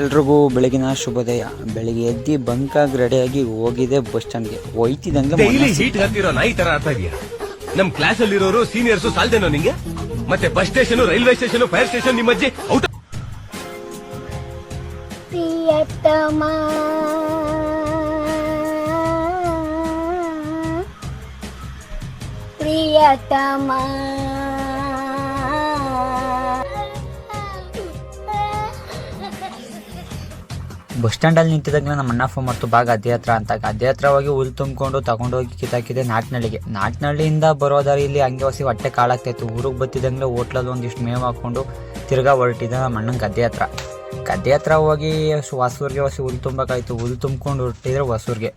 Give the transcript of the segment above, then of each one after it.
ಎಲ್ರಿಗೂ ಬೆಳಗಿನ ಶುಭೋದಯ. ಬೆಳಿಗ್ಗೆ ಎದ್ದು ಬಂಕಾಗಿ ರೆಡಿಯಾಗಿ ಹೋಗಿದೆ ಬಸ್ ಸ್ಟ್ಯಾಂಡ್ಗೆ. ಹೋಯ್ತಿದಂಗೆ ಡೈಲಿ ಹೀಟ್ ಹತ್ತಿರೋ ನಾಯಿ ತರ ಆಡ್ತಾ ಇದೀಯ. ನಮ್ ಕ್ಲಾಸ್ ಅಲ್ಲಿ ಇರೋರು ಸೀನಿಯರ್ಸ್ ಸಾಲ್ದೇನೋ ನಿಂಗೆ? ಮತ್ತೆ bus station, railway station, fire station ನಿಮ್ಮ ಅಜ್ಜಿ ಔಟ್. ಪ್ರಿಯತಮ ಪ್ರಿಯತಮ ಬಸ್ ಸ್ಟ್ಯಾಂಡಲ್ಲಿ ನಿಂತಿದ್ದಾಗಲೇ ನಮ್ಮ ಅಣ್ಣ ಫೋನ್ ಮಾಡ್ತು, ಬಾ ಗದ್ದೆ ಹತ್ರ ಅಂತ. ಗದ್ದೆ ಹತ್ರ ಹೋಗಿ ಹುಲ್ ತುಂಬಿಕೊಂಡು ತಗೊಂಡೋಗಿ ಕಿತ್ತಾಕಿದೆ ನಾಟ್ನಳ್ಳಿಯಿಂದ ಬರೋ ದಾರಿಯಲ್ಲಿ ಹಂಗೆ ಹೊಸಿ ಹೊಟ್ಟೆ ಕಾಳಾಗ್ತಾಯಿತ್ತು. ಊರಿಗೆ ಬತ್ತಿದಂಗೆ ಹೋಟ್ಲಲ್ಲಿ ಒಂದಿಷ್ಟು ಮೇವು ಹಾಕ್ಕೊಂಡು ತಿರ್ಗಾ ಹೊರಟಿದ್ದ ನಮ್ಮ ಅಣ್ಣನ ಗದ್ದೆ ಹತ್ರ ಹೋಗಿ ಹೊಸೂರಿಗೆ ಹೊಸಿ ಹುಲ್ ತುಂಬಬೇಕಾಯ್ತು. ಹುಲ್ ತುಂಬ್ಕೊಂಡು ಹೊರಟಿದ್ರೆ ಹೊಸೂರಿಗೆ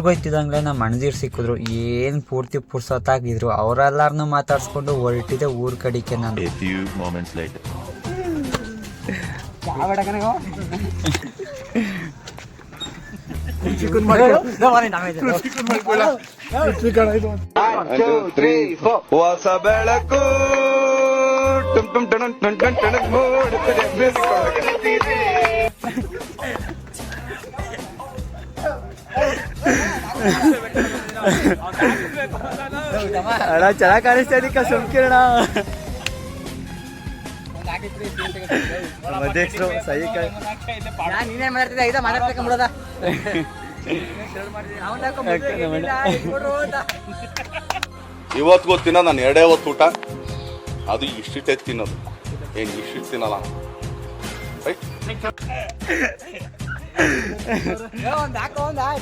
ಹೋಯ್ತಿದ್ದಂಗೆ ನಮ್ಮ ಅಣ್ಣದೀರು ಸಿಕ್ಕಿದ್ರು. ಏನು ಪೂರ್ತಿ ಪುರ್ಸೊತ್ತಾಗಿದ್ರು. ಅವರೆಲ್ಲರನ್ನೂ ಮಾತಾಡ್ಸ್ಕೊಂಡು ಹೊರಟಿದೆ ಊರ ಕಡಿಕೆ. ನಾನು ಹೊಸ ಬೆಳಕು ಅಣ್ಣ ಚೆನ್ನಾಗಿ ಕಾಣಿಸ್ತಾ ಇದೀಕ ಸುಮ್ಕಿರಣ. ಅಧ್ಯಕ್ಷರು ಸಹಿ ನೀನೇನ್ ಮಾತಾಡ್ತಿದ್ದೆ ಐದ ಮಾತಾಡ್ಬೇಕಂಬಿಡೋದ. ಇವತ್ತು ಗೊತ್ತಿನ ನಾನು ಎರಡೇ ಹೊತ್ತು ಊಟ, ಅದು ಇಷ್ಟಿಟ್ಟೆ ತಿನ್ನೋದು. ಏನು ಇಷ್ಟಿಟ್ಟು ತಿನ್ನಲ್ಲ.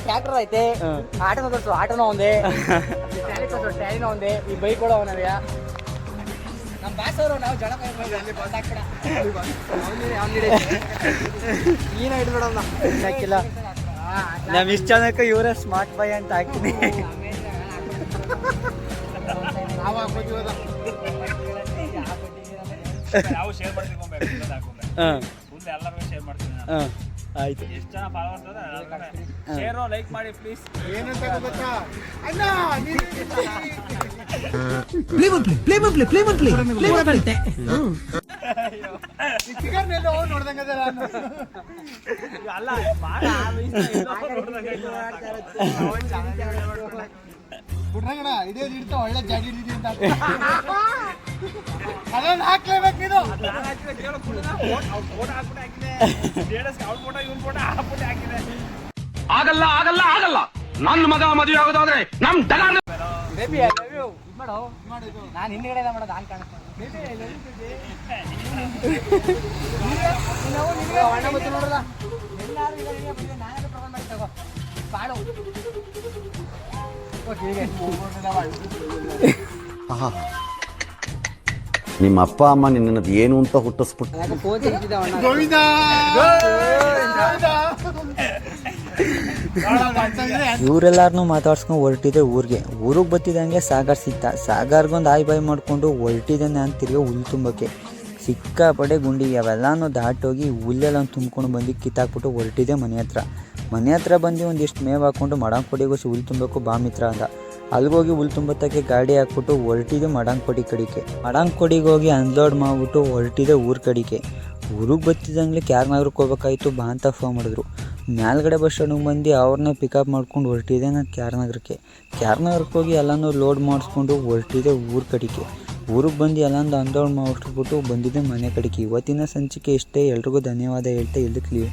ಟ್ರ್ಯಾಕ್ಟರ್ ಐತೆ, ಆಟೋನ ತೋರಿಸು, ಆಟೋನ ಒಂದೇ, ಟ್ಯಾಲಿನ ಒಂದೇ, ಈ ಬೈಕ್ ಕೂಡ ಅವನವ್ಯ. ನಮ್ಮ ಬಾಸ್ ಅವರು ನಾವು ಜನ ನೀನು ಇಡ್ಬೇಡಲ್ಲ ಹಾಕಿಲ್ಲ. ನಮ್ ಇಷ್ಟ ಜನಕ್ಕೆ ಇವರೇ ಸ್ಮಾರ್ಟ್ ಬಾಯ್ ಅಂತ ಹಾಕ್ತೀನಿ. ಆಯ್ತು. ಎಷ್ಟು ಜನ ಫಾಲೋವರ್ಸ್ ಶೇರ್ ಲೈಕ್ ಮಾಡಿ ಪ್ಲೀಸ್. ಏನಂತ ಗೊತ್ತಾ ಬಿಡ್ರಂಗಣ ಇದೇ ಇಡ್ತಾ ಒಳ್ಳೆ ಜಾಡಿ ಹಿಡಿದಿ ಅಂತ ಅದನ್ನ ಹಾಕ್ಲೇಬೇಕು ನೀನು. ಆಗಲ್ಲ ಆಗಲ್ಲ ಆಗಲ್ಲ. ನನ್ನ ಮಗ ಮದುವೆ ಆಗೋದಾದ್ರೆ ನಮ್ ಡಗ ನಾನು ಹಿಂದ್ಗಡೆ ಮಾಡೋದು ಹಾಗೆ ಕಾಣಿಸ್ತಾನೆ. ನಿಮ್ಮ ಅಪ್ಪ ಅಮ್ಮ ನಿನ್ನದು ಏನು ಅಂತ ಹುಟ್ಟಿಸ್ಬಿಟ್ಟು ಇವರೆಲ್ಲಾರನ್ನೂ ಮಾತಾಡ್ಸ್ಕೊಂಡು ಹೊರಟಿದೆ ಊರಿಗೆ ಬತ್ತಿದಂಗೆ ಸಾಗರ್ ಸಿಕ್ತ. ಸಾಗರ್ಗೊಂದು ಆಯ್ ಬಾಯ್ ಮಾಡಿಕೊಂಡು ಹೊರಟಿದೆ. ನಾನು ತಿರ್ಗಿ ಹುಲ್ ತುಂಬಕ್ಕೆ ಸಿಕ್ಕಾಪಡೆ ಗುಂಡಿಗೆ ಅವೆಲ್ಲನೂ ದಾಟೋಗಿ ಹುಲ್ಲೆಲ್ಲ ತುಂಬ್ಕೊಂಡು ಬಂದು ಕಿತ್ತಾಕ್ಬಿಟ್ಟು ಹೊರಟಿದೆ ಮನೆ ಹತ್ರ ಬಂದು ಒಂದಿಷ್ಟು ಮೇವು ಹಾಕ್ಕೊಂಡು ಮಡಂಕೊಡಿಗೋಸಿ ಹುಲ್ ತುಂಬಬೇಕು ಬಾ ಮಿತ್ರ ಅಂದ. ಅಲ್ಲಿಗೋಗಿ ಹುಲ್ ತುಂಬತ್ತಕ್ಕೆ ಗಾಡಿ ಹಾಕ್ಬಿಟ್ಟು ಹೊರಟಿದೆ ಮಡಂಕೊಡಿಗೆ ಹೋಗಿ ಅನ್ಲೋಡ್ ಮಾಡಿಬಿಟ್ಟು ಹೊರಟಿದೆ ಊರ ಕಡಿಕೆ. ಊರಿಗೆ ಬತ್ತಿದಂಗೆ ಕ್ಯಾರ್ನಗರಕ್ಕೆ ಹೋಗ್ಬೇಕಾಯ್ತು ಬಾ ಅಂತ ಫೋನ್ ಮಾಡಿದ್ರು. ಮೇಲ್ಗಡೆ ಬಸ್ ಸ್ಟ್ಯಾಂಡಿಗೆ ಬಂದು ಅವ್ರನ್ನ ಪಿಕಪ್ ಮಾಡ್ಕೊಂಡು ಹೊರಟಿದೆ ನಾನು ಕ್ಯಾರ್ನಗರಕ್ಕೆ ಹೋಗಿ ಎಲ್ಲನೂ ಲೋಡ್ ಮಾಡಿಸ್ಕೊಂಡು ಹೊರಟಿದೆ ಊರ ಕಡಿಕೆ. ಊರಿಗೆ ಬಂದು ಎಲ್ಲಂದು ಅನ್ಲೋಡ್ ಮಾಡಿಬಿಟ್ಟು ಬಂದಿದ್ದೆ ಮನೆ ಕಡೆಗೆ. ಇವತ್ತಿನ ಸಂಚಿಕೆ ಇಷ್ಟೇ. ಎಲ್ರಿಗೂ ಧನ್ಯವಾದ ಹೇಳ್ತಾ ಇಲ್ಲಿಗೆ